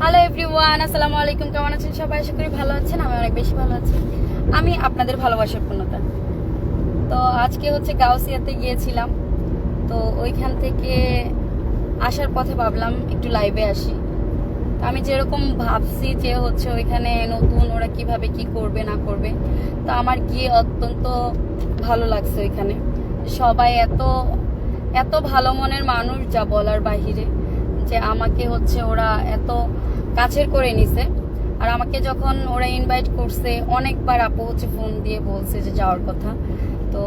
Hello everyone, আসসালামু আলাইকুম। কেমন আছেন সবাই? আশা করি ভালো আছেন। আমি অনেক বেশি ভালো আছি। আমি আপনাদের ভালোবাসার পূর্ণতা। তো আজকে হচ্ছে গাউসিয়াতে গিয়েছিলাম। তো ওইখান থেকে আসার পথে ভাবলাম একটু লাইভে আসি। তো আমি যেরকম ভাবছি যে হচ্ছে ওইখানে নতুন ওরা কিভাবে কি করবে না করবে, তো আমার গিয়ে অত্যন্ত ভালো লাগছে। ওইখানে সবাই এত এত ভালো মনের মানুষ, যা বলার বাহিরে। যে আমাকে হচ্ছে ওরা এত কাছের করে নিছে। আর আমাকে যখন ওরা ইনভাইট করছে, অনেকবার আপু হচ্ছে ফোন দিয়ে বলছে যে যাওয়ার কথা। তো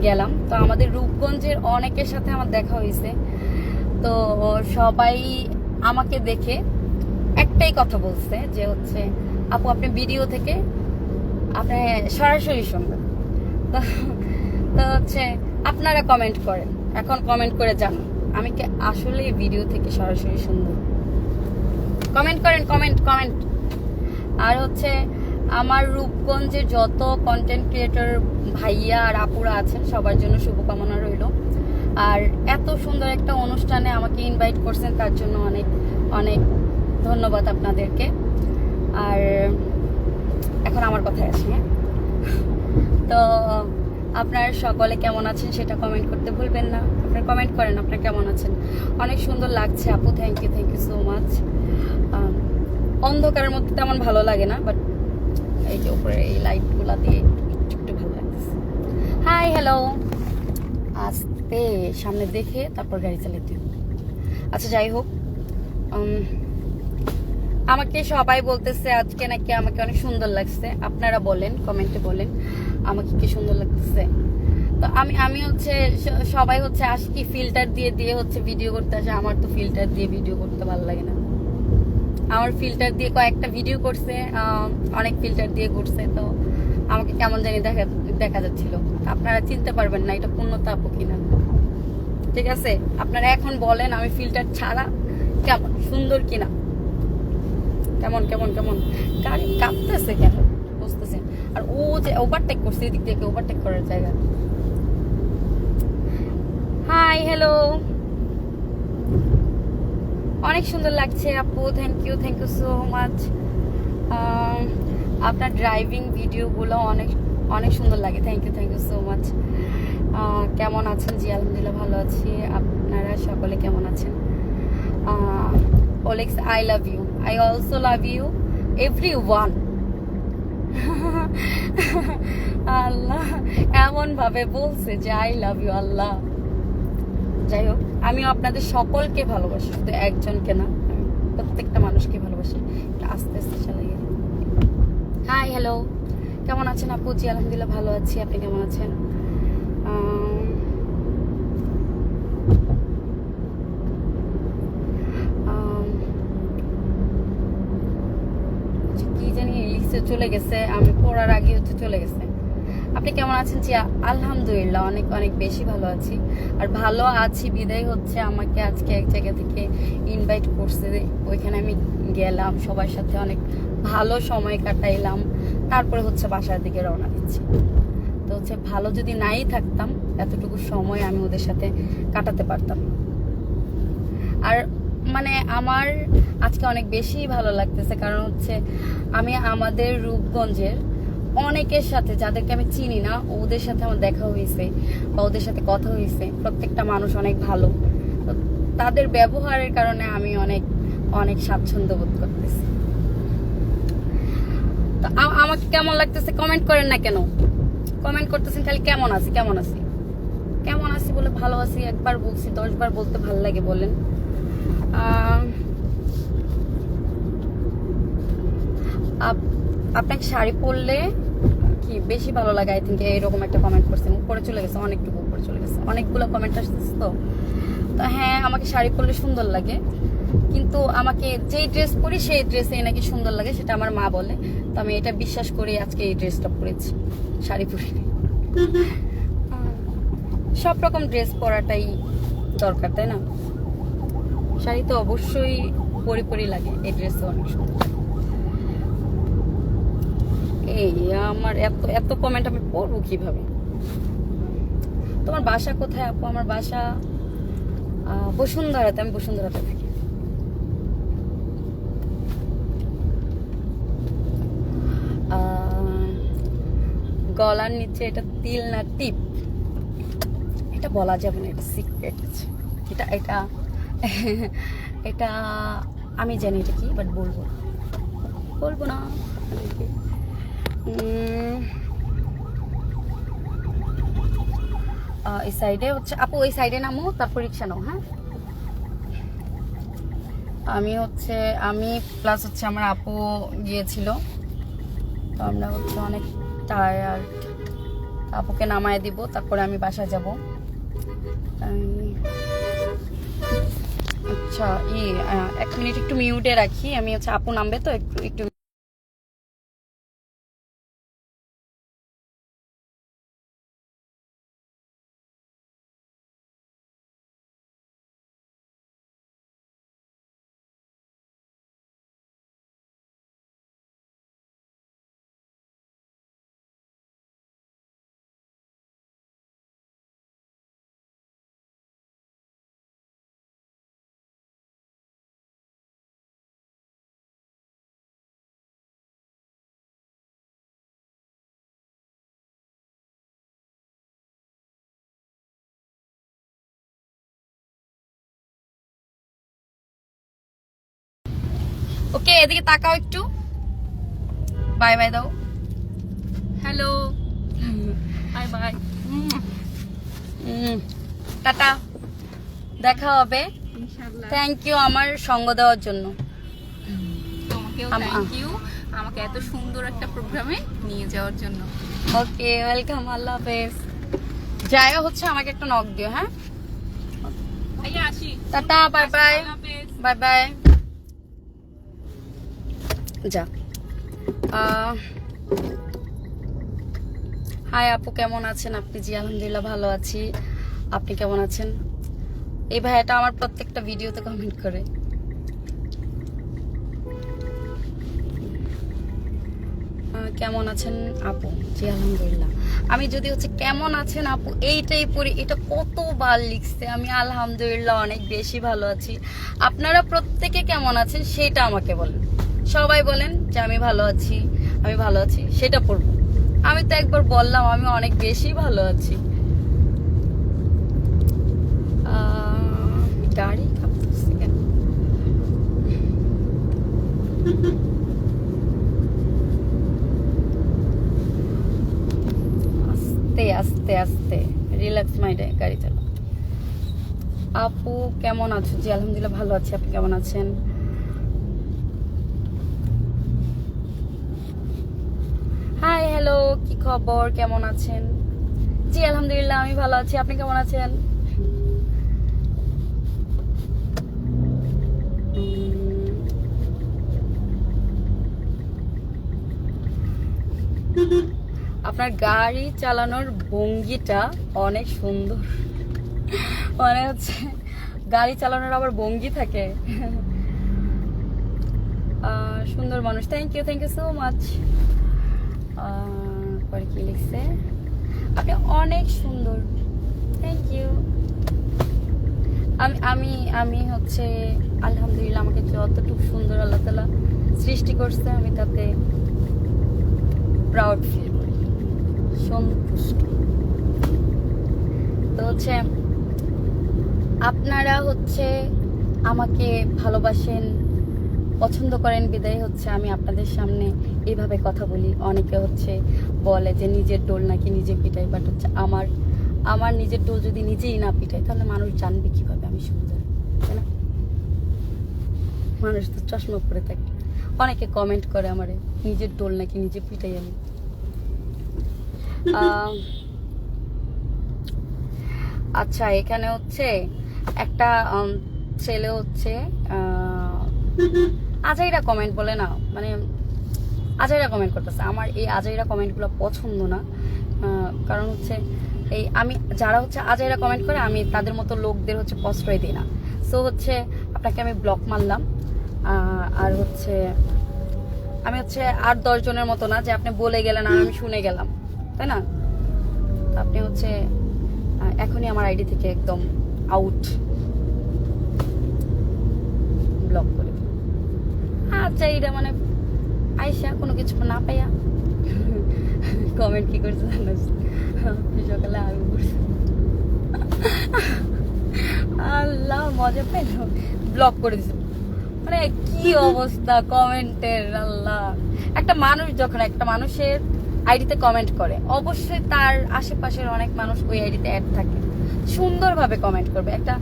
গেলাম। তো আমাদের রূপগঞ্জের অনেকের সাথে আমার দেখা হয়েছে। তো সবাই আমাকে দেখে একটাই কথা বলছে যে হচ্ছে আপু আপনি ভিডিও থেকে আপনি সরাসরি শুনবেন। তো তো হচ্ছে আপনারা কমেন্ট করেন, এখন কমেন্ট করে জানান আমি কি আসলে ভিডিও থেকে সরাসরি সুন্দর? কমেন্ট করেন, কমেন্ট কমেন্ট। আর হচ্ছে আমার রূপগঞ্জের যত কন্টেন্ট ক্রিয়েটর ভাইয়া আর আপুরা আছেন সবার জন্য শুভকামনা রইল। আর এত সুন্দর একটা অনুষ্ঠানে আমাকে ইনভাইট করছেন, তার জন্য অনেক অনেক ধন্যবাদ আপনাদেরকে। আর এখন আমার কথায় আসি। হ্যাঁ, তো আপনারা সকলে কেমন আছেন সেটা কমেন্ট করতে ভুলবেন না। আপনারা কমেন্ট করেন আপনারা কেমন আছেন। অনেক সুন্দর লাগছে আপু, থ্যাংক ইউ সো মাচ। অন্ধকারের মধ্যে তেমন ভালো লাগে না, বাট এই যে উপরে এই লাইটগুলা দিয়ে একটু ভালো লাগতেছে। হাই হ্যালো, আস্তে সামনে দেখে তারপর গাড়ি চালাতে হবে। আচ্ছা যাই হোক, আমাকে সবাই বলতেছে আজকে নাকি আমাকে অনেক সুন্দর লাগছে। আপনারা বলেন, কমেন্টে বলেন আমাকে কি সুন্দর লাগতেছে। তো আমি হচ্ছে সবাই হচ্ছে আসে কি ফিল্টার দিয়ে দিয়ে হচ্ছে ভিডিও করতে আসে। আমার তো ফিল্টার দিয়ে ভিডিও করতে ভালো লাগে না। আমার ফিল্টার দিয়ে কয়েকটা ভিডিও করছে, অনেক ফিল্টার দিয়ে করছে। তো আমাকে কেমন জানি দেখা যাচ্ছিল। আপনারা চিনতে পারবেন না এটা পূর্ণতা আপু কিনা। ঠিক আছে, আপনারা এখন বলেন আমি ফিল্টার ছাড়া কেমন সুন্দর কিনা। কেমন কেমন কেমন গাড়ি কাঁপতেছে কেন বুঝতেছেন? আর ও যে ওভারটেক করছে, এদিক থেকে ওভারটেক করার জায়গা। হাই হ্যালো, অনেক সুন্দর লাগছে আপু, থ্যাংক ইউ সো মাচ। আপনার ড্রাইভিং ভিডিওগুলো অনেক অনেক সুন্দর লাগে, থ্যাংক ইউ সো মাচ। কেমন আছেন? জি আলহামদুলিল্লাহ ভালো আছি। আপনারা সকলে কেমন আছেন? ওলেক্স, I love you, I also love you everyone. আল্লাহ এমন ভাবে বলছে যে আই লাভ ইউ। আল্লাহ, যাই হোক আমিও আপনাদের সকলকে ভালোবাসি, শুধু একজনকে না, আমি প্রত্যেকটা মানুষকে ভালোবাসি। আস্তে আস্তে চালাই। হাই হ্যালো, কেমন আছেন আপু? জি আলহামদুলিল্লাহ ভালো আছি। আপনি কেমন আছেন? কি জানি লিখে চলে গেছে, আমি পড়ার আগে হচ্ছে চলে গেছে। আপনি কেমন আছেন? জি আলহামদুলিল্লাহ অনেক অনেক বেশি ভালো আছি। আর ভালো আছি বিদায় হচ্ছে আমাকে আজকে এক জায়গা থেকে ইনভাইট করছে, ওইখানে আমি গেলাম, সবার সাথে অনেক ভালো সময় কাটাইলাম। তারপরে হচ্ছে বাসার দিকে রওনা দিচ্ছি। তো হচ্ছে ভালো যদি নাই থাকতাম এতটুকু সময় আমি ওদের সাথে কাটাতে পারতাম। আর মানে আমার আজকে অনেক বেশি ভালো লাগতেছে, কারণ হচ্ছে আমি আমাদের রূপগঞ্জের অনেকের সাথে, যাদেরকে আমি চিনি না, ওদের সাথে আমার দেখা হয়েছে বা ওদের সাথে কথা হয়েছে। প্রত্যেকটা মানুষ অনেক ভালো। তো তাদের ব্যবহারের কারণে আমি অনেক অনেক স্বাচ্ছন্দ্য বোধ করতেছি। তো আমাকে কেমন লাগতেছে কমেন্ট করেন না কেন? কমেন্ট করতেছেন খালি কেমন আছি কেমন আছি কেমন আছি বলে। ভালো আছি একবার বলছি, 10 বার বলতে ভালো লাগে বলেন। আপনাকে শাড়ি পরলে কি বেশি ভালো লাগে? আই থিঙ্ক এইরকম একটা কমেন্ট করছেন। উপরে চলে গেছে, অনেকটুকু উপরে চলে গেছে, অনেকগুলো কমেন্ট আসতেছে। তো হ্যাঁ, আমাকে শাড়ি পরলে সুন্দর লাগে, কিন্তু আমাকে যেই ড্রেস পরি সেই ড্রেসে নাকি সুন্দর লাগে, সেটা আমার মা বলে। তো আমি এটা বিশ্বাস করি, আজকে এই ড্রেসটা পরেছি, শাড়ি পরি। সব রকম ড্রেস পরাটাই দরকার, তাই না? শাড়ি তো অবশ্যই পরি লাগে, এই ড্রেসও অনেক সুন্দর। এই আমার এত এত কমেন্ট আমি পড়বো কিভাবে? তোমার বাসা কোথায় আপু? আমার বাসা বসুন্ধরাতে, আমি বসুন্ধরাতে থাকি। গলার নিচে এটা তিল না টিপ, এটা বলা যাবে না, এটা সিক্রেট আছে। এটা এটা এটা আমি জানি এটা কি, বাট বলবো না। এই সাইডে হচ্ছে আপু, ওই সাইডে নামো, তারপর রিক্সা নাও। হ্যাঁ, আমি প্লাস হচ্ছে আমার আপু গিয়েছিল, তো আমরা হচ্ছে অনেক টায়ার্ড। আপুকে নামায় দিব, তারপরে আমি বাসায় যাব। আচ্ছা, 1 মিনিট একটু মিউটে রাখি, আমি হচ্ছে আপু নামবে তো একটু। ওকে, এদিকে তাকাও একটু, বাই বাই দাও, হ্যালো, বাই বাই, টাটা, দেখা হবে। থ্যাংক ইউ আমার সঙ্গ দেওয়ার জন্য। তোমাকেও থ্যাংক ইউ আমাকে এত সুন্দর একটা প্রোগ্রামে নিয়ে যাওয়ার জন্য। ওকে, ওয়েলকাম, আল্লাহ হাফেজ। যায় হচ্ছে আমাকে একটা নক দিও। হ্যাঁ, ভাইয়া আসি, tata, bye bye, bye bye. যা। হাই আপু, কেমন আছেন আপনি? জি আলহামদুলিল্লাহ ভালো আছি, আপনি কেমন আছেন? এই ভাইয়াটা আমার প্রত্যেকটা ভিডিওতে কমেন্ট করে। কেমন আছেন আপু? জি আলহামদুলিল্লাহ। আমি যদি হচ্ছে কেমন আছেন আপু এইটাই পড়ি, এটা কতবার লিখছে, আমি আলহামদুলিল্লাহ অনেক বেশি ভালো আছি। আপনারা প্রত্যেকে কেমন আছেন সেটা আমাকে বলেন। সবাই বলেন যে আমি ভালো আছি, আমি ভালো আছি, সেটা পড়বো। আমি তো একবার বললাম আমি অনেক বেশি ভালো আছি। গাড়ি কাঁপতেছে কেন? আস্তে আস্তে আস্তে, রিল্যাক্স মাইন্ডে গাড়ি চালা। আপু কেমন আছো? জি আলহামদুলিল্লাহ ভালো আছি, আপনি কেমন আছেন? হাই হ্যালো, কি খবর, কেমন আছেন? জি আলহামদুলিল্লাহ আমি ভালো আছি, আপনি কেমন আছেন? আপনার গাড়ি চালানোর ভঙ্গিটা অনেক সুন্দর, মানে হচ্ছে গাড়ি চালানোর আবার ভঙ্গি থাকে। সুন্দর মানুষ, থ্যাংক ইউ সো মাচ। পরে কি লিখছে? আপনি অনেক সুন্দর, থ্যাংক ইউ। আমি আমি হচ্ছে আলহামদুলিল্লাহ, আমাকে যতটুকু সুন্দর আল্লাহ তাআলা সৃষ্টি করছে আমি তাতে প্রাউড ফিল করি, সন্তুষ্ট। তো হচ্ছে আপনারা হচ্ছে আমাকে ভালোবাসেন, পছন্দ করেন বিদায় হচ্ছে আমি আপনাদের সামনে এইভাবে কথা বলি। অনেকে হচ্ছে বলে যে নিজের ডোল নাকি নিজে পিটাই, বাট হচ্ছে আমার নিজের ডোল যদি নিজেই না পিটাই তাহলে মানুষ জানবে কিভাবে আমি সুন্দর, তাই না? মানুষ তো চশমা পরে থাকে। অনেকে কমেন্ট করে আমারে নিজের ডোল নাকি নিজে পিটাই আমি। আচ্ছা, এখানে হচ্ছে একটা ছেলে হচ্ছে আজাইরা কমেন্ট বলে না, মানে আজাইরা কমেন্ট করতেছে। আমার এই আজাইরা কমেন্টগুলো পছন্দ না, কারণ হচ্ছে এই আমি যারা হচ্ছে আজাইরা কমেন্ট করে আমি তাদের মতো লোকদের হচ্ছে প্রশ্রয় দিই না। সো হচ্ছে আপনাকে আমি ব্লক মারলাম। আর হচ্ছে আমি হচ্ছে 8-10 জনের মতো না যে আপনি বলে গেলেন আর আমি শুনে গেলাম, তাই না? আপনি হচ্ছে এখনই আমার আইডি থেকে একদম আউট, ব্লক করে দিন। আচ্ছা, এটা মানে আইসা কোনো কিছু না পাইয়া কমেন্ট কি করছে জানিস? সকালে আলু করছে। আল্লাহ, মজা পেল, ব্লক করে দিছে। মানে কি অবস্থা কমেন্টের! আল্লাহ, একটা মানুষ যখন একটা মানুষের আইডিতে কমেন্ট করে, অবশ্যই তার আশেপাশের অনেক মানুষ ওই আইডিতে অ্যাড থাকে, সুন্দরভাবে কমেন্ট করবে। একটা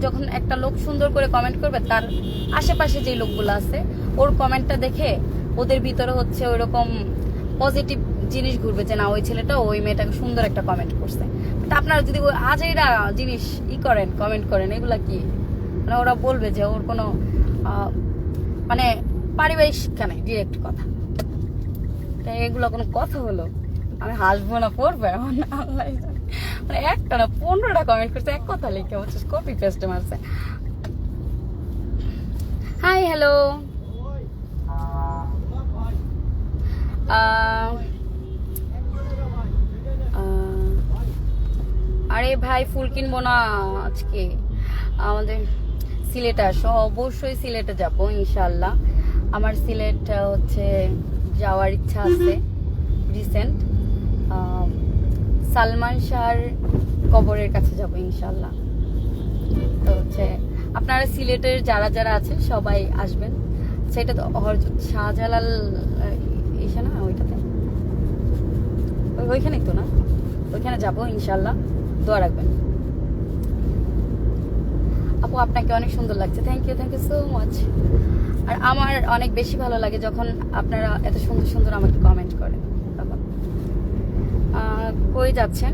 যখন একটা লোক সুন্দর করে কমেন্ট করবে, তার আশেপাশে যে লোকগুলো আছে ওর কমেন্টটা দেখে ওদের ভিতরে হচ্ছে ওইরকম পজিটিভ জিনিস ঘুরবে যে না, ওই ছেলেটা ওই মেয়েটাকে সুন্দর একটা কমেন্ট করছে। তা আপনারা যদি ওই আজেইরা জিনিস করেন, কমেন্ট করেন, এগুলা কি মানে ওরা বলবে যে ওর কোনো মানে পারিবারিক শিক্ষা নেই, ডিরেক্ট কথা। তাই এগুলো কোনো কথা হলো? আমি হাসবো না, পড়বে এখন আল্লাহ জানে। মানে একটা না 15টা কমেন্ট করছে, এক কথা লিখে হচ্ছে কপি পেস্টে মারছে। হাই, হ্যালো, আরে ভাই, ফুল কিনবো না আজকে, আমাদের সিলেটে আসো, অবশ্যই সিলেটে যাব ইনশাল্লাহ। আমার সিলেট হচ্ছে যাওয়ার ইচ্ছা আছে রিসেন্ট, সালমান শাহর কবরের কাছে যাব ইনশাল্লাহ। তো হচ্ছে আপনারা সিলেটের যারা যারা আছেন সবাই আসবেন। সেটা তো হযরত শাহজালাল ইসে না, ওইটাতে ওইখানেই তো না, ওইখানে যাবো ইনশাল্লাহ, দোয়া রাখবেন। আপু, আপনাকে অনেক সুন্দর লাগছে, থ্যাংক ইউ সো মাচ। আর আমার অনেক বেশি ভালো লাগে যখন আপনারা এত সুন্দর সুন্দর আমাকে কমেন্ট করেন। কই যাচ্ছেন?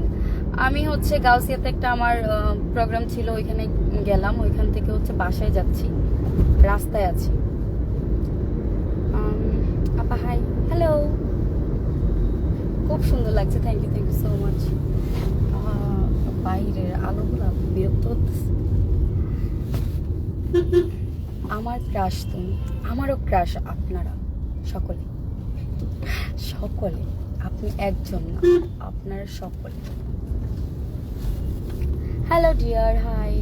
আমি হচ্ছে গাউসিয়াতে একটা আমার প্রোগ্রাম ছিল, ওইখানে গেলাম, ওইখান থেকে হচ্ছে বাসায় যাচ্ছি, রাস্তায় আছি। আপা হাই, হ্যালো, খুব সুন্দর লাগছে, থ্যাংক ইউ সো মাচ। বাইরের আলোগুলো বিরক্ত করতেছে। আমার ক্রাশ তুমি, আমারও ক্রাশ আপনারা সকলে, সকলে, আপনি একজন না, আপনারা সকলে। Hello dear, hi.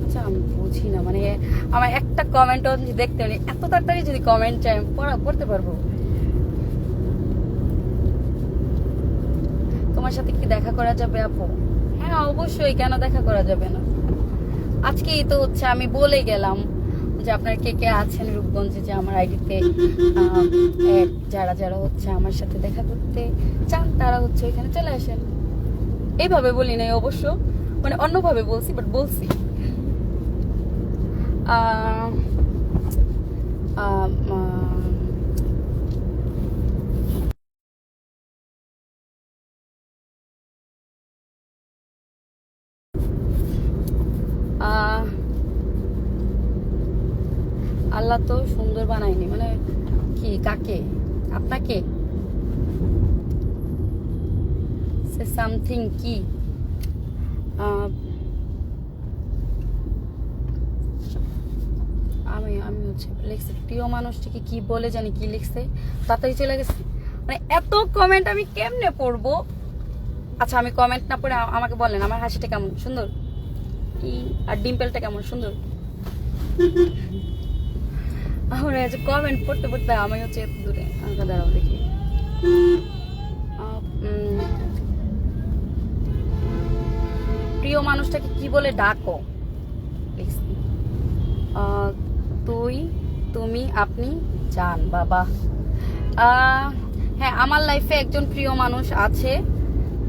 আচ্ছা, আমি বুঝি না, মানে আমার একটা কমেন্টও দেখতে নেই, এত তাড়াতাড়ি যদি কমেন্ট চাই আমি পড়তে পারবো? তোমার সাথে কি দেখা করা যাবে আপু? হ্যাঁ অবশ্যই, কেন দেখা করা যাবে না। আজকেই তো হচ্ছে আমি বলে গেলাম যে আপনার কে কে আছেন রূপগঞ্জে, যে আমার আইডিতে যারা যারা হচ্ছে আমার সাথে দেখা করতে চান তারা হচ্ছে ওইখানে চলে আসেন। এইভাবে বলি নাই অবশ্য, মানে অন্যভাবে বলছি, বাট বলছি। আল্লাহ তো সুন্দর বানায়নি, মানে কি, কাকে? আপনাকে? সামথিং কি? আমি হচ্ছে লিখছি প্রিয় মানুষটিকে, কি বলে জানি কি লিখছে, তাড়াতাড়ি চলে গেছে। মানে এত কমেন্ট আমি কেমনে পড়বো? আচ্ছা, আমি কমেন্ট না পড়ে আমাকে বলেন আমার হাসিটা কেমন সুন্দর, কি আর ডিম্পলটা কেমন সুন্দর। আমরা কমেন্ট পড়তে পড়তে আমি হচ্ছে এত দূরে, আমাকে দাঁড়াও দেখি। প্রিয় মানুষটাকে কি বলে ডাকো? তুই, তুমি, আপনি, জান, বাবা। হ্যাঁ, আমার লাইফে একজন প্রিয় মানুষ আছে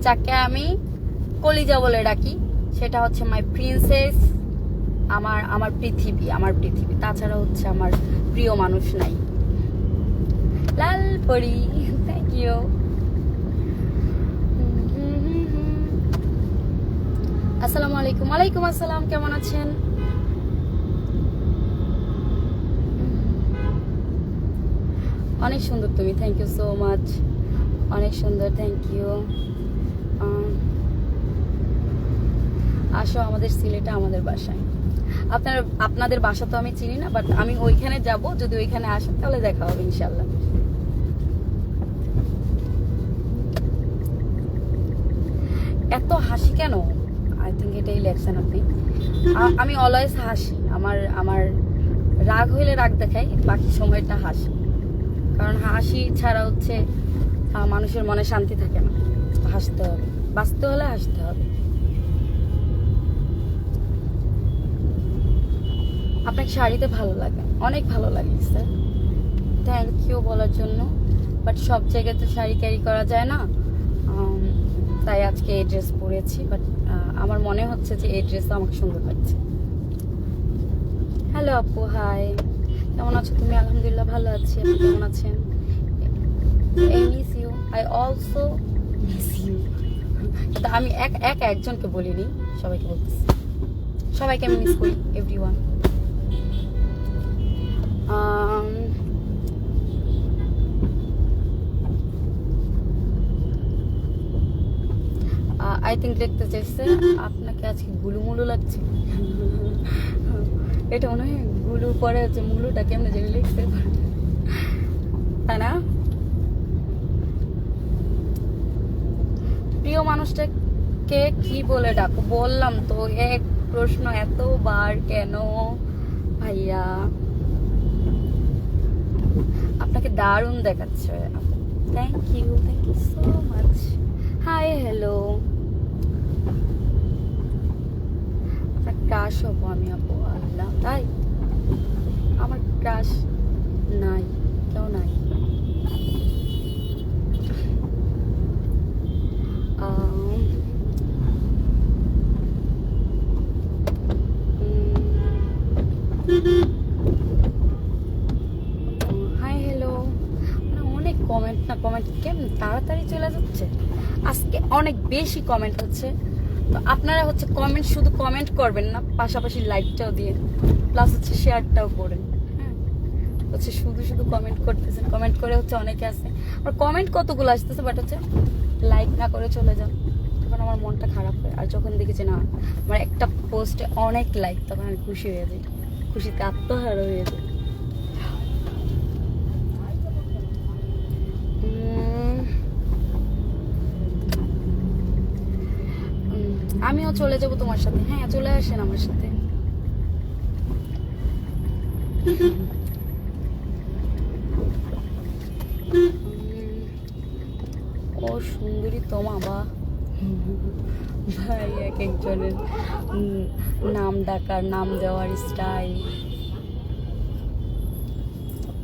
যাকে আমি কলিজা বলে ডাকি, সেটা হচ্ছে মাই প্রিন্সেস, আমার পৃথিবী, আমার পৃথিবী। তাছাড়া হচ্ছে আমার প্রিয় মানুষ নাই। লাল পরি, থ্যাংক ইউ। আসসালামু আলাইকুম। ওয়ালাইকুম আসসালাম, কেমন আছেন? অনেক সুন্দর তুমি, থ্যাংক ইউ সো মাচ, অনেক সুন্দর, থ্যাংক ইউ। আসো আমাদের সিলেটে, আমাদের বাসায়। আপনাদের বাসা তো আমি চিনি না, বাট আমি ওইখানে যাব, যদি ওইখানে আসেন তাহলে দেখা হবে ইনশাল্লাহ। এত হাসি কেন? আই থিঙ্ক এটাই লেখছেন আপনি। আমি অলওয়েজ হাসি, আমার রাগ হইলে রাগ দেখাই, বাকি সময়টা হাসি। কারণ হাসি ছাড়া হচ্ছে মানুষের মনে শান্তি থাকে না। হাসতে হবে, বাঁচতে হলে হাসতে হবে। আপনাকে শাড়িতে ভালো লাগে, অনেক ভালো লাগে স্যার, থ্যাংক ইউ বলার জন্য। বাট সব জায়গায় তো শাড়ি ক্যারি করা যায় না, তাই আজকে এই ড্রেস পরেছি। বাট আমার মনে হচ্ছে যে এই ড্রেসও আমাকে সুন্দর লাগছে। হ্যালো আপু, হাই, কেমন আছো তুমি? আলহামদুলিল্লাহ ভালো আছি, আপনি কেমন আছেন? I miss you, I also miss you। কিন্তু আমি একজনকে বলিনি, সবাইকে বলতেছি, সবাইকে আমি মিস করি, এভরিওয়ান। আই থিঙ্ক দেখতে চাইছে আপনাকে আজকে গুলুমুলু লাগছে। এটা মনে হয় গুলু পরে হচ্ছে মুলুটা কেমনে জেনে লিখতে পারে, তাই না? প্রিয় মানুষটাকে কি বলে ডাকো? বললাম তো, এক প্রশ্ন এতবার কেন ভাইয়া? আপনাকে দারুণ দেখাচ্ছে। Thank you so much. Hi, hello. আপনার ক্রাশ হবো আমি আপু? আল্লাহ, তাই? আমার ক্রাশ নাই, কেউ নাই। Hi, hello. অনেক কমেন্ট না, কমেন্ট কেমন তাড়াতাড়ি চলে যাচ্ছে। আজকে অনেক বেশি কমেন্ট হচ্ছে, তো আপনারা হচ্ছে কমেন্ট শুধু কমেন্ট করবেন না, পাশাপাশি লাইকটাও দিয়ে, প্লাস হচ্ছে শেয়ারটাও করেন। হ্যাঁ, হচ্ছে শুধু শুধু কমেন্ট করতেছেন, কমেন্ট করে হচ্ছে অনেকে আসছে, আর কমেন্ট কতগুলো আসতেছে, বাট হচ্ছে লাইক না করে চলে যান, তখন আমার মনটা খারাপ হয়। আর যখন দেখেছি না আমার একটা পোস্টে অনেক লাইক, তখন আমি খুশি হয়ে যাই, খুশিতে আত্মহারা হয়ে যায়। আমিও চলে যাব তোমার সাথে। হ্যাঁ, চলে আসেন আমার সাথে। ও সুন্দরী তোমা, বা ভাই এক একজনের নাম ডাকার, নাম দেওয়ার স্টাইল।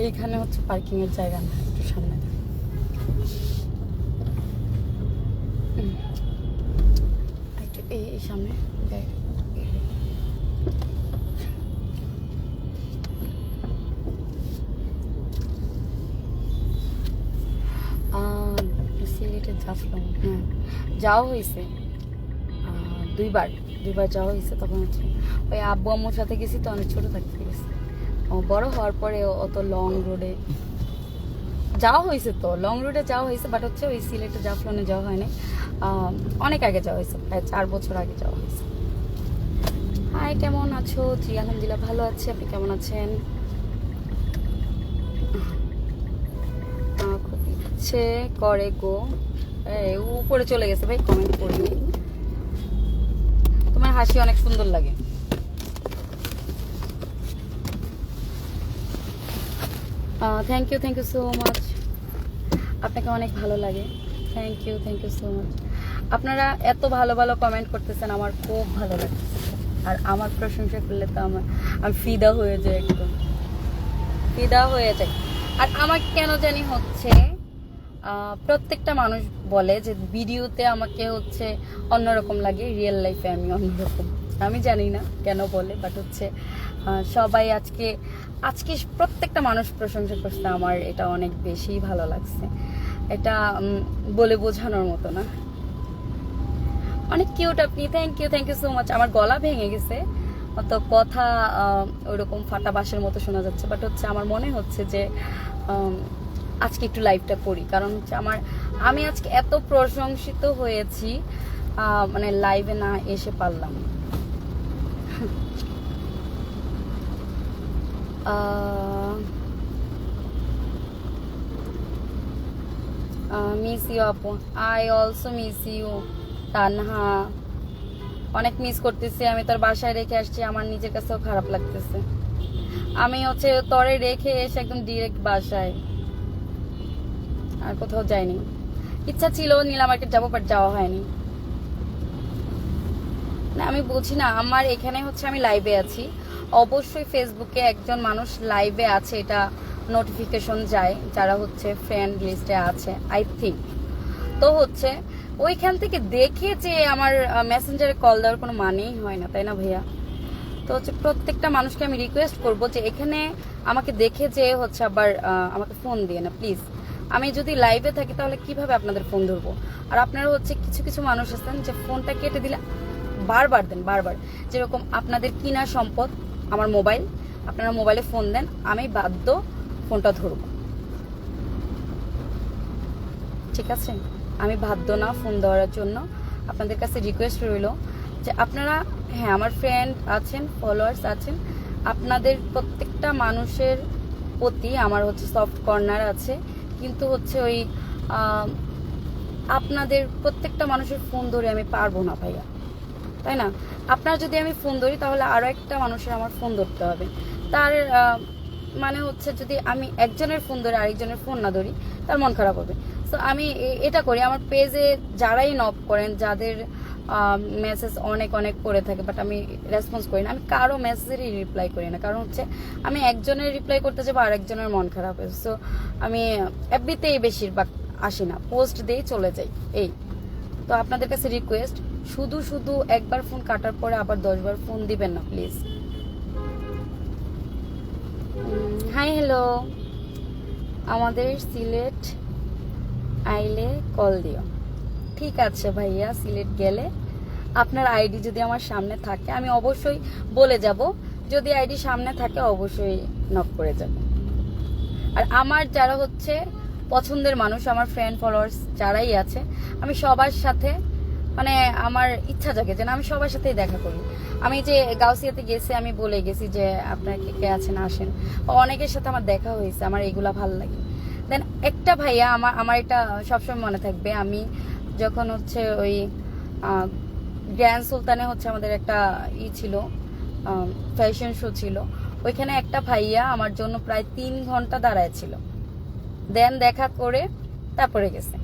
এইখানে হচ্ছে পার্কিং এর জায়গা না, একটু সামনে। এই সামনে সিলেটের জাফলং, হ্যাঁ যাওয়া হয়েছে, দুইবার যাওয়া হয়েছে। তখন হচ্ছে ওই আব্বু আম্মুর সাথে গেছি, তো অনেক ছোট থাকতে গেছি। বড় হওয়ার পরে অত লং রোডে যাওয়া হয়েছে, তো লং রুটে যাওয়া হয়েছে, বাট হচ্ছে ওই সিলেটে জাফলনে যাওয়া হয়নি। অনেক আগে যাওয়া হয়েছে, প্রায় 4 বছর আগে যাওয়া হয়েছে। হাই, কেমন আছো? জি আলহামদুলিল্লাহ ভালো আছি, আপনি কেমন আছেন? খুব ইচ্ছে করে গো। উপরে চলে গেছে ভাই, কমেন্ট করিনি। তোমার হাসি অনেক সুন্দর লাগে। Thank you so much. আপনাকে অনেক ভালো লাগে, থ্যাংক ইউ সো মাচ। আপনারা এত ভালো ভালো কমেন্ট করতেছেন, আমার খুব ভালো লাগছে। আর আমার প্রশংসা করলে তো আমি ফিদা হয়ে যাই, একদম ফিদা হয়ে যাই। আর আমার কেন জানি হচ্ছে প্রত্যেকটা মানুষ বলে যে ভিডিওতে আমাকে হচ্ছে অন্যরকম লাগে, রিয়েল লাইফে আমি অন্যরকম। আমি জানি না কেন বলে, বাট হচ্ছে সবাই আজকে প্রত্যেকটা মানুষ প্রশংসা করছে, আমার এটা অনেক বেশি ভালো লাগছে। এটা বলে বোঝানোর মতো না। অনেক কিউট আপনি, থ্যাংক ইউ সো মাচ। আমার গলা ভেঙে গেছে, তো কথা ওইরকম ফাটা বাঁশের মতো শোনা যাচ্ছে, বাট হচ্ছে আমার মনে হচ্ছে যে আজকে একটু লাইভটা করি, কারণ হচ্ছে আমি আজকে এত প্রশংসিত হয়েছি, মানে লাইভে না এসে পারলাম। মিস ইউ আপু, I also miss you Tanha. অনেক মিস করতেছি, আমি তোর বাসায় রেখে আসছি, আমার নিজের কাছেও খারাপ লাগতেছে। আমি হচ্ছে তরে রেখে এসে একদম ডিরেক্ট বাসায়, আর কোথাও যাইনি। ইচ্ছা ছিল নীলা মার্কেট যাবো, বাট যাওয়া হয়নি। না আমি বুঝি না, আমার এখানে হচ্ছে আমি লাইভে আছি, অবশ্যই ফেসবুকে একজন মানুষ লাইভে আছে এটা নোটিফিকেশন যায় যারা হচ্ছে ফ্রেন্ড লিস্টে আছে আই থিঙ্ক। তো হচ্ছে ওইখান থেকে দেখে যে আমার মেসেঞ্জারে কল দেওয়ার কোনো মানেই হয় না, তাই না ভাইয়া? তো হচ্ছে প্রত্যেকটা মানুষকে আমি রিকোয়েস্ট করব যে এখানে আমাকে দেখে যে হচ্ছে আবার আমাকে ফোন দিয়ে না প্লিজ। আমি যদি লাইভে থাকি তাহলে কিভাবে আপনাদের ফোন ধরবো? আর আপনারা হচ্ছে কিছু কিছু মানুষ আছেন যে ফোনটা কেটে দিলে বারবার দেন, বারবার। যেরকম আপনাদের কিনা সম্পদ আমার মোবাইল, আপনারা মোবাইলে ফোন দেন, আমি বাধ্য ফোনটা ধরবো, ঠিক আছে? আমি বাধ্য না ফোন দেওয়ার জন্য। আপনাদের কাছে রিকোয়েস্ট রইল যে আপনারা, হ্যাঁ আমার ফ্রেন্ড আছেন, ফলোয়ার্স আছেন, আপনাদের প্রত্যেকটা মানুষের প্রতি আমার হচ্ছে সফট কর্নার আছে, কিন্তু হচ্ছে ওই আপনাদের প্রত্যেকটা মানুষের ফোন ধরে আমি পারবো না ভাইয়া, তাই না? আপনার যদি আমি ফোন ধরি তাহলে আরো একটা মানুষের আমার ফোন ধরতে হবে। তার মানে হচ্ছে যদি আমি একজনের ফোন ধরে আরেকজনের ফোন না ধরি তার মন খারাপ হবে। তো আমি এটা করি, আমার পেজে যারাই নক করেন, যাদের মেসেজ অনেক অনেক করে থাকে বাট আমি রেসপন্স করি না, আমি কারো মেসেজেরই রিপ্লাই করি না, কারণ হচ্ছে আমি একজনের রিপ্লাই করতে যাবো আর একজনের মন খারাপ হয়েছে। সো আমি এফবিতেই বেশিরভাগ আসি না, পোস্ট দিয়েই চলে যাই এই। তো আপনাদের কাছে রিকোয়েস্ট, শুধু শুধু একবার ফোন কাটার পরে আবার 10 বার ফোন দিবেন না প্লিজ। হাই হ্যালো, আমাদের সিলেট আইলে কল দিও। ঠিক আছে ভাইয়া, সিলেট গেলে আপনার আইডি যদি আমার সামনে থাকে আমি অবশ্যই বলে যাব, যদি আইডি সামনে থাকে অবশ্যই নক করে যাব। আর আমার যারা হচ্ছে পছন্দের মানুষ, আমার ফ্রেন্ড ফলোয়ার্স যারাই আছে, আমি সবার সাথে মানে আমার ইচ্ছা জাগে যে আমি সবার সাথেই দেখা করি। আমি যে গাউসিয়াতে গেছি আমি বলে গেছি যে আপনার কে কে আছেন আসেন, অনেকের সাথে আমার দেখা হয়েছে, আমার এইগুলা ভালো লাগে। দেন একটা ভাইয়া আমার এটা সবসময় মনে থাকবে, আমি যখন হচ্ছে ওই গ্র্যান্ড সুলতানে হচ্ছে আমাদের একটা ছিল ফ্যাশন শো ছিল, ওইখানে একটা ভাইয়া আমার জন্য প্রায় 3 ঘন্টা দাঁড়ায় ছিল, দেন দেখা করে তারপরে গেছে।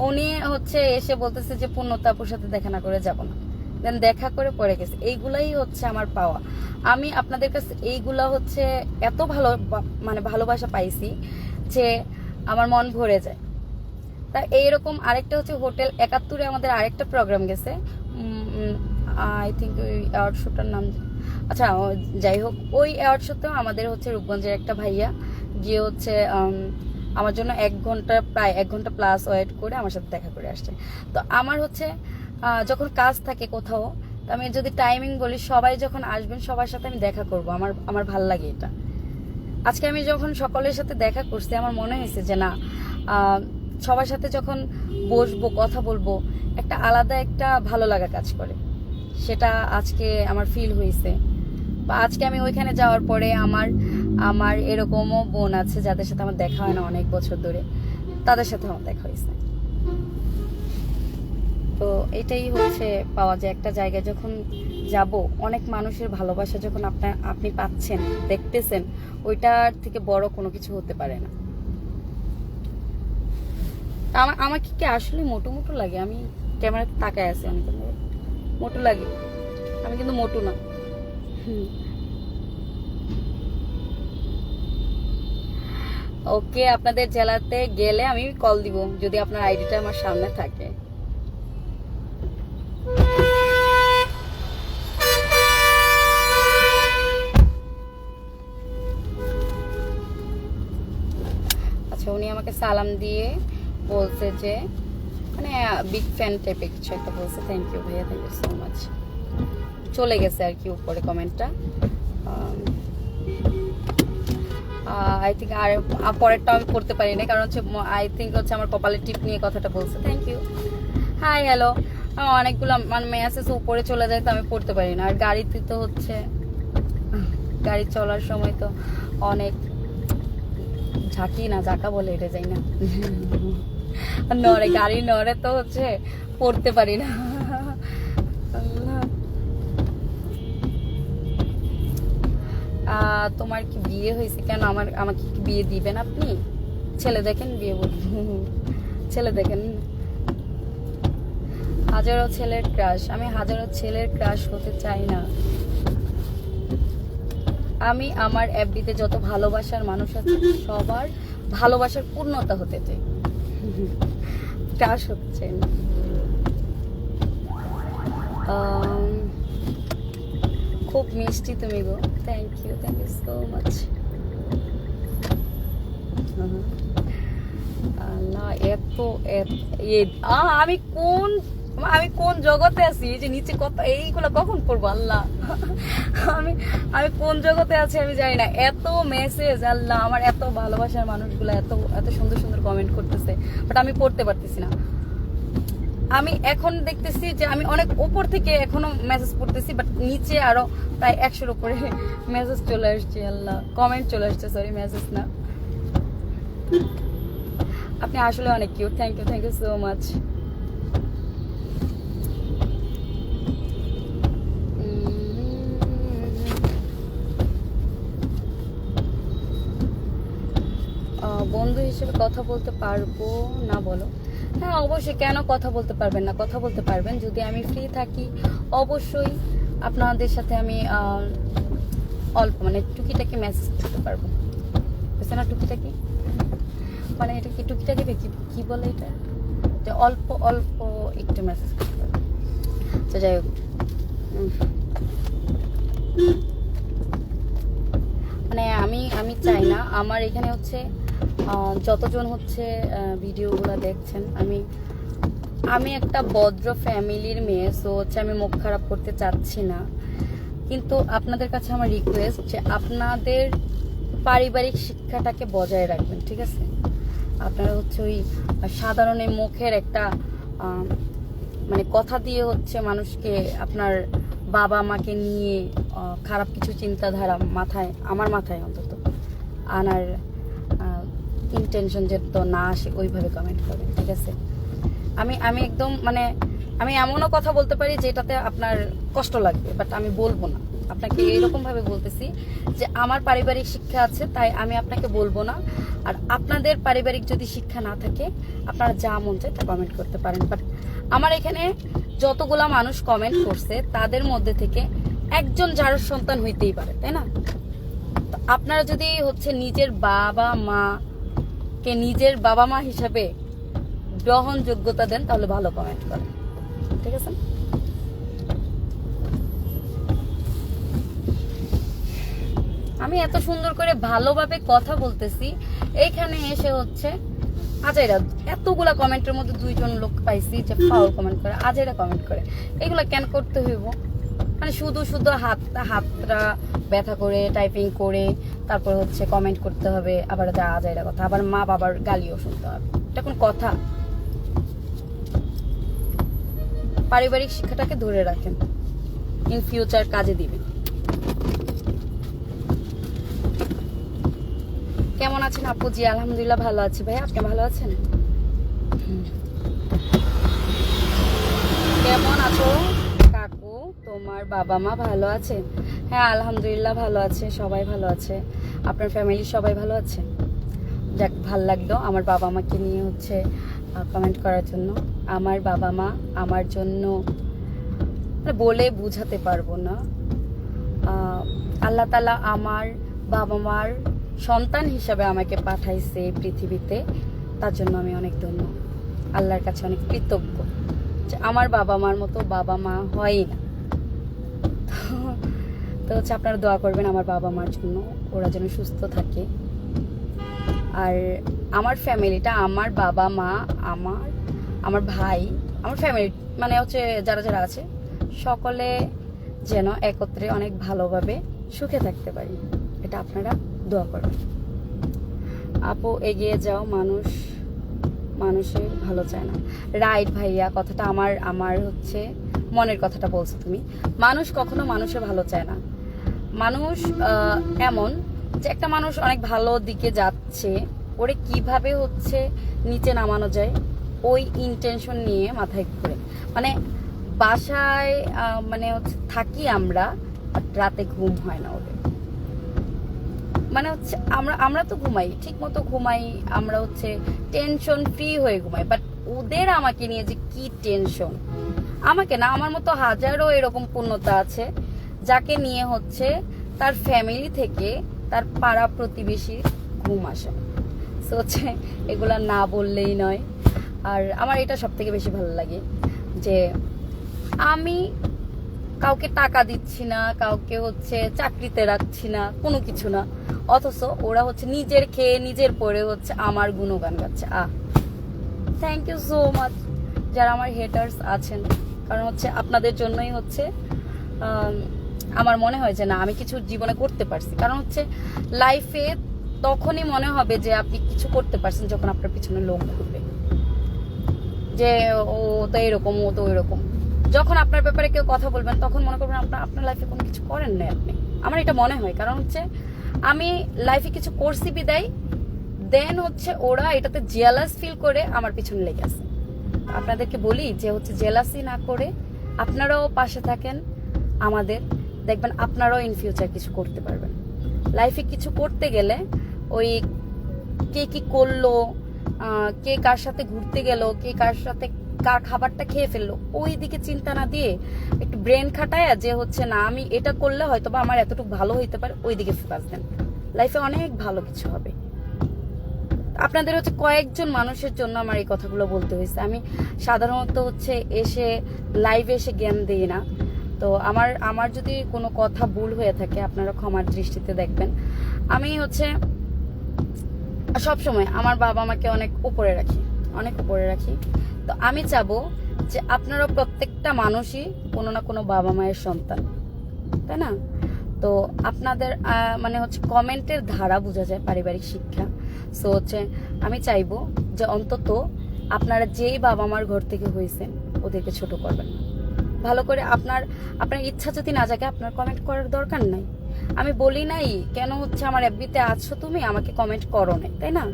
উনি হচ্ছে এসে বলতেছে যে পূর্ণতাপুর সাথে দেখা না করে যাব না, দেন দেখা করে পরে গেছে। এইগুলাই হচ্ছে আমার পাওয়া। আমি আপনাদের কাছে এইগুলা হচ্ছে এত ভালো মানে ভালোবাসা পাইছি যে আমার মন ভরে যায়। তা এইরকম আরেকটা হচ্ছে হোটেল 71-এ আমাদের আরেকটা প্রোগ্রাম গেছে, আই থিঙ্ক ওই অ্যাওয়ার্ড শোটার নাম, আচ্ছা যাই হোক, ওই অ্যাওয়ার্ড শোতেও আমাদের হচ্ছে রূপগঞ্জের একটা ভাইয়া গিয়ে হচ্ছে আমার জন্য 1 ঘন্টা প্রায় 1 ঘন্টা প্লাস ওয়েট করে আমার সাথে দেখা করে আসছে। তো আমার হচ্ছে যখন কাজ থাকে কোথাও, তো আমি যদি টাইমিং বলি সবাই যখন আসবেন সবার সাথে আমি দেখা করব, আমার ভাল লাগে এটা। আজকে আমি যখন সকলের সাথে দেখা করছি আমার মনে হয়েছে যে না, সবার সাথে যখন বসবো কথা বলবো একটা আলাদা একটা ভালো লাগা কাজ করে, সেটা আজকে আমার ফিল হয়েছে। বা আজকে আমি ওইখানে যাওয়ার পরে আমার এরকমও বোন আছে যাদের সাথে আমার দেখা হয় না অনেক বছর ধরে, তাদের সাথে আমার দেখা হয়েছে। তো এটাই হচ্ছে পাওয়া যায় একটা জায়গায় যখন যাব, অনেক মানুষের ভালোবাসা যখন আপনি পাচ্ছেন, দেখতেছেন, ওইটার থেকে বড় কোনো কিছু হতে পারে না। আমাকে কি আসলে মোটু মোটু লাগে? আমি ক্যামেরাতে তাকায় আছি, অনেক মোটু লাগে, আমি কিন্তু মোটু না। ওকে, আপনাদের জেলাতে গেলে আমি কল দিব যদি আপনার আইডিটা আমার সামনে থাকে। আচ্ছা, উনি আমাকে সালাম দিয়ে বলছে যে মানে বিগ ফ্যান টাইপের কিছু একটা বলছে। থ্যাংক ইউ ভাইয়া, থ্যাংক ইউ সো মাচ। চলে গেছে আর কি উপরে কমেন্টটা। আই থিঙ্ক আর পরেরটা আমি পড়তে পারি না, কারণ হচ্ছে আই থিঙ্ক হচ্ছে আমার কপালের টিপ নিয়ে কথাটা বলছে। Thank you. হাই হ্যালো, অনেকগুলো মানে মেসেজ উপরে চলে যায় তো আমি পড়তে পারি না। আর গাড়িতে তো হচ্ছে গাড়ি চলার সময় তো অনেক ঝাঁকি না ঝাঁকা বলে এটা যাই না, নড়ে গাড়ি নড়ে তো হচ্ছে পড়তে পারি না। তোমার কি বিয়ে হয়েছে কেন, আমাকে কি বিয়ে দিবেন আপনি? ছেলে দেখেন বিয়ে বলবো, ছেলে দেখেন। হাজারো ছেলের ক্রাশ, আমি হাজারো ছেলের ক্রাশ হতে চাই না। আমি আমার এফডিতে যত ভালোবাসার মানুষ আছে সবার ভালোবাসার পূর্ণতা হতে চাই, ক্রাশ হতে চাই না। খুব মিষ্টি তুমি গো, থ্যাংক ইউ সো মাচ। আল্লাহ আমি কোন জগতে আছি, এই যে নিচে কত এইগুলো কখন পড়বো আল্লাহ, আমি কোন জগতে আছি আমি জানি না। এত মেসেজ আল্লাহ, আমার এত ভালোবাসার মানুষগুলো এত এত সুন্দর সুন্দর কমেন্ট করতেছে, বাট আমি পড়তে পারতেছি না। আমি এখন দেখতেছি যে আমি অনেক উপর থেকে এখনো মেসেজ পড়তেছি, বাট নিচে আরো প্রায় 100-র উপরে মেসেজ চলে আসছে, আল্লাহ কমেন্ট চলে আসছে, সরি মেসেজ না। আপনি আসলে অনেক cute, thank you so much. বন্ধু হিসেবে কথা বলতে পারবো না বলো? হ্যাঁ অবশ্যই, কেন কথা বলতে পারবেন না, কথা বলতে পারবেন। যদি আমি ফ্রি থাকি অবশ্যই আপনাদের সাথে আমি অল্প মানে টুকিটাকি মেসেজ করতে পারবো, বুঝছে না? টুকিটাকি মানে এটা কি টুকিটাকি কি বলে এটা, যে অল্প অল্প একটু মেসেজ করতে পারবো। তো যাই হোক, মানে আমি চাই না আমার এখানে হচ্ছে যতজন হচ্ছে ভিডিওগুলো দেখছেন, আমি একটা ভদ্র ফ্যামিলির মেয়ে, সো হচ্ছে আমি মুখ খারাপ করতে চাচ্ছি না। কিন্তু আপনাদের কাছে আমার রিকোয়েস্ট যে আপনাদের পারিবারিক শিক্ষাটাকে বজায় রাখবেন, ঠিক আছে? আপনারা হচ্ছে ওই সাধারণ এই মুখের একটা মানে কথা দিয়ে হচ্ছে মানুষকে আপনার বাবা মাকে নিয়ে খারাপ কিছু চিন্তাধারা আমার মাথায় অন্তত আনার ইন্টেনশন যে তো না আসে ওইভাবে কমেন্ট করবেন, ঠিক আছে? আমি একদম মানে আমি এমনও কথা বলতে পারি যেটাতে আপনার কষ্ট লাগবে, বাট আমি বলবো না আপনাকে। এইরকম ভাবে বলতেছি যে আমার পারিবারিক শিক্ষা আছে, তাই আমি আপনাকে বলবো না। আর আপনাদের পারিবারিক যদি শিক্ষা না থাকে, আপনারা যা মন চায় তা কমেন্ট করতে পারেন। বাট আমার এখানে যতগুলা মানুষ কমেন্ট করছে তাদের মধ্যে থেকে একজন যার সন্তান হইতেই পারে, তাই না? তো আপনারা যদি হচ্ছে নিজের বাবা মাকে নিজের বাবা মা হিসাবে গ্রহণযোগ্যতা দেন, তাহলে ভালো কমেন্ট করেন, ঠিক আছে? আমি এত সুন্দর করে ভালোভাবে কথা বলতেছি, এইখানে এসে হচ্ছে আজাইরা এতগুলা কমেন্টের মধ্যে 2জন লোক পাইছি যে ফাউল কমেন্ট করে, আজাইরা কমেন্ট করে। এগুলা কেন করতে হইব? মানে শুধু হাতটা ব্যথা করে টাইপিং করে তারপর হচ্ছে কমেন্ট করতে হবে, আবার যা আজাইরা কথা, আবার মা বাবার গালিও শুনতে হবে, এটা কোন কথা? পারিবারিক শিক্ষাটাকে ধরে রাখেন, ইন ফিউচার কাজে দিবেন। কেমন আছেন আপু? জি আলহামদুলিল্লাহ ভালো আছি ভাই, আপনি ভালো আছেন? কেমন আছো কাকু? তোমার বাবা মা ভালো আছে? হ্যাঁ আলহামদুলিল্লাহ ভালো আছে, সবাই ভালো আছে। আপনার ফ্যামিলি সবাই ভালো আছে? যাক, ভালো লাগলো আমার বাবা মাকে নিয়ে হচ্ছে কমেন্ট করার জন্য। আমার বাবা মা আমার জন্য বলে বুঝাতে পারবো না। আল্লাহ তাআলা আমার বাবা মার সন্তান হিসাবে আমাকে পাঠাইছে পৃথিবীতে, তার জন্য আমি অনেক ধন্য, আল্লাহর কাছে অনেক কৃতজ্ঞ যে আমার বাবা মার মতো বাবা মা হয় না। তো হচ্ছে আপনারা দোয়া করবেন আমার বাবা মার জন্য, ওরা যেন সুস্থ থাকে। আর আমার ফ্যামিলিটা, আমার বাবা মা, আমার ভাই, আমার ফ্যামিলি মানে হচ্ছে যারা যারা আছে সকলে যেন একত্রে অনেক ভালোভাবে সুখে থাকতে পারি, এটা আপনারা দোয়া করবেন। আপু এগিয়ে যাও, মানুষের ভালো চায় না। রাইট ভাইয়া, কথাটা আমার হচ্ছে মনের কথাটা বলছো তুমি। মানুষ কখনো মানুষের ভালো চায় না। মানুষ এমন যে একটা মানুষ অনেক ভালো দিকে যাচ্ছে, ওরে কিভাবে হচ্ছে নিচে নামানো যায় ওই ইন্টেনশন নিয়ে মাথায় ঘুরে, মানে বাসায় মানে হচ্ছে থাকি আমরা, রাতে ঘুম হয় না ওদের। মানে হচ্ছে আমরা তো ঘুমাই, ঠিক মতো ঘুমাই, আমরা হচ্ছে টেনশন ফ্রি হয়ে ঘুমাই, বাট ওদের আমাকে নিয়ে যে কি টেনশন, আমাকে না, আমার মতো হাজারো এরকম পূর্ণতা আছে যাকে নিয়ে হচ্ছে তার ফ্যামিলি থেকে তার পাড়া প্রতিবেশী ঘুম আসে। সো হচ্ছে এগুলা না বললেই নয়। আর আমার এটা সব থেকে বেশি ভালো লাগে যে আমি কাউকে টাকা দিচ্ছি না, কাউকে হচ্ছে চাকরিতে রাখছি না, কোনো কিছু না, অথচ ওরা হচ্ছে নিজের খেয়ে নিজের পরে হচ্ছে আমার গুণগান গাচ্ছে। থ্যাংক ইউ সো মাচ যারা আমার হেটার্স আছেন, কারণ হচ্ছে আপনাদের জন্যই হচ্ছে আমার মনে হয় যে না আমি কিছু জীবনে করতে পারছি। কারণ হচ্ছে লাইফে তখনই মনে হবে যে আপনি কিছু করতে পারছেন যখন আপনার পিছনে লোক ঘুরবে, যে ও তো এরকম, ও তো এরকম। যখন আপনার ব্যাপারে কেউ কথা বলবেন তখন মনে করবেন আপনার লাইফে কোনো কিছু করেন নাই আপনি। আমার এটা মনে হয়, কারণ হচ্ছে আমি লাইফে কিছু করছি বিদায় দেন হচ্ছে ওরা এটাতে জেলাস ফিল করে আমার পিছনে লেগে আছে। আপনাদেরকে বলি যে হচ্ছে জেলাসি না করে আপনারাও পাশে থাকেন আমাদের, দেখবেন আপনারাও ইন ফিউচার কিছু করতে পারবেন। লাইফে কিছু করতে গেলে ওই কে কি করলো, কে কার সাথে ঘুরতে গেল, কে কার সাথে কার খাবারটা খেয়ে ফেললো, ওই দিকে চিন্তা না দিয়ে একটু ব্রেন খাটায় যে হচ্ছে না আমি এটা করলে হয়তো বা আমার এতটুকু ভালো হইতে পারে, ওই দিকে ফোকাস দেন। লাইফে অনেক ভালো কিছু হবে। আপনাদের হচ্ছে কয়েকজন মানুষের জন্য আমার এই কথাগুলো বলতে হয়েছে। আমি সাধারণত হচ্ছে এসে লাইভে এসে জ্ঞান দিই না, তো আমার যদি কোনো কথা ভুল হয়ে থাকে আপনারা ক্ষমার দৃষ্টিতে দেখবেন। আমি হচ্ছে সবসময় আমার বাবা মাকে অনেক উপরে রাখি। তো আমি চাবো যে আপনারা প্রত্যেকটা মানুষই কোনো না কোনো বাবা মায়ের সন্তান, তাই না? তো আপনাদের মানে হচ্ছে কমেন্টের ধারা বোঝা যায় পারিবারিক শিক্ষা। সো হচ্ছে আমি চাইবো যে অন্তত আপনারা যেই বাবা মার ঘর থেকে হয়েছেন ওদেরকে ছোট করবেন না। ভালো করে আপনার ইচ্ছা যদি না জাগে আপনার কমেন্ট করার দরকার নাই। আমি বলি নাই কেন হচ্ছে আমার এফবিতে আছো তুমি আমাকে কমেন্ট করো নাই, তাই না?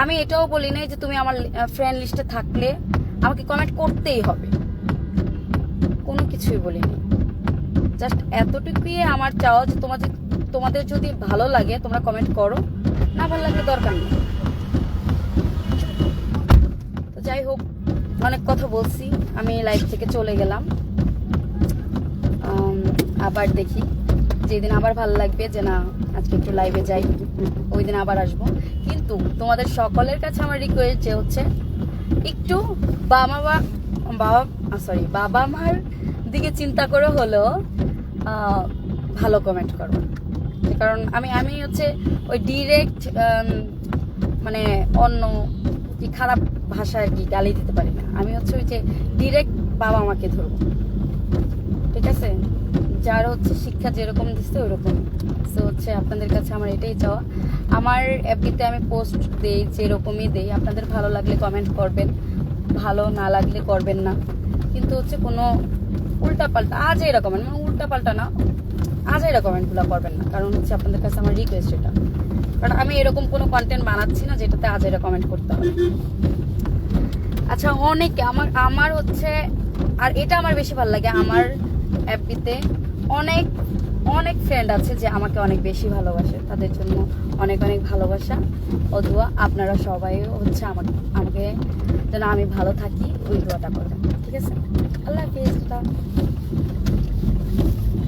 আমি এটাও বলি নাই যে তুমি আমার ফ্রেন্ড লিস্টে থাকলে আমাকে কমেন্ট করতেই হবে, কোনো কিছুই বলিনি। জাস্ট এতটুকুই আমার চাওয়া যে তোমাদের যদি ভালো লাগে তোমরা কমেন্ট করো, না ভালো লাগলে দরকার নেই। তো যাই হোক, অনেক কথা বলছি, আমি লাইভ থেকে চলে গেলাম। আবার দেখি যেদিন আবার ভালো লাগবে যে না আজকে একটু লাইভে যাই, ওই দিন আবার আসবো। কিন্তু তোমাদের সকলের কাছে আমার রিকোয়েস্ট যে হচ্ছে একটু বাবা মার দিকে চিন্তা করে হলেও ভালো কমেন্ট করো। কারণ আমি হচ্ছে ওই ডিরেক্ট মানে অন্য কি খারাপ ভাষায় কি গালি দিতে পারি না। আমি হচ্ছে ওই যে ডিরেক্ট বাবা মাকে ধরবো, ঠিক আছে? যার হচ্ছে শিক্ষা যেরকম দিচ্ছে ওইরকম। সো হচ্ছে আপনাদের কাছে আমার এটাই চাওয়া। আমার এফবিতে আমি পোস্ট দেই যেরকমই দেই, আপনাদের ভালো লাগলে কমেন্ট করবেন, ভালো না লাগলে করবেন না। কিন্তু হচ্ছে কোনো উল্টাপাল্টা আজেরা কমেন্ট, মানে উল্টাপাল্টা না, আজেরা কমেন্টগুলো করবেন না। কারণ হচ্ছে আপনাদের কাছে আমার রিকোয়েস্ট এটা, কারণ আমি এরকম কোনো কন্টেন্ট বানাচ্ছি না যেটাতে আজেরা কমেন্ট করতে হবে। আচ্ছা, অনেকে আমার হচ্ছে, আর এটা আমার বেশি ভালো লাগে, আমার এফবিতে অনেক অনেক ফ্রেন্ড আছে যে আমাকে অনেক বেশি ভালোবাসে, তাদের জন্য অনেক অনেক ভালোবাসা ও দোয়া। আপনারা সবাই হচ্ছে আমাকে যেন আমি ভালো থাকি ওই দোয়াটা করবেন, ঠিক আছে? আল্লাহ হাফিজ।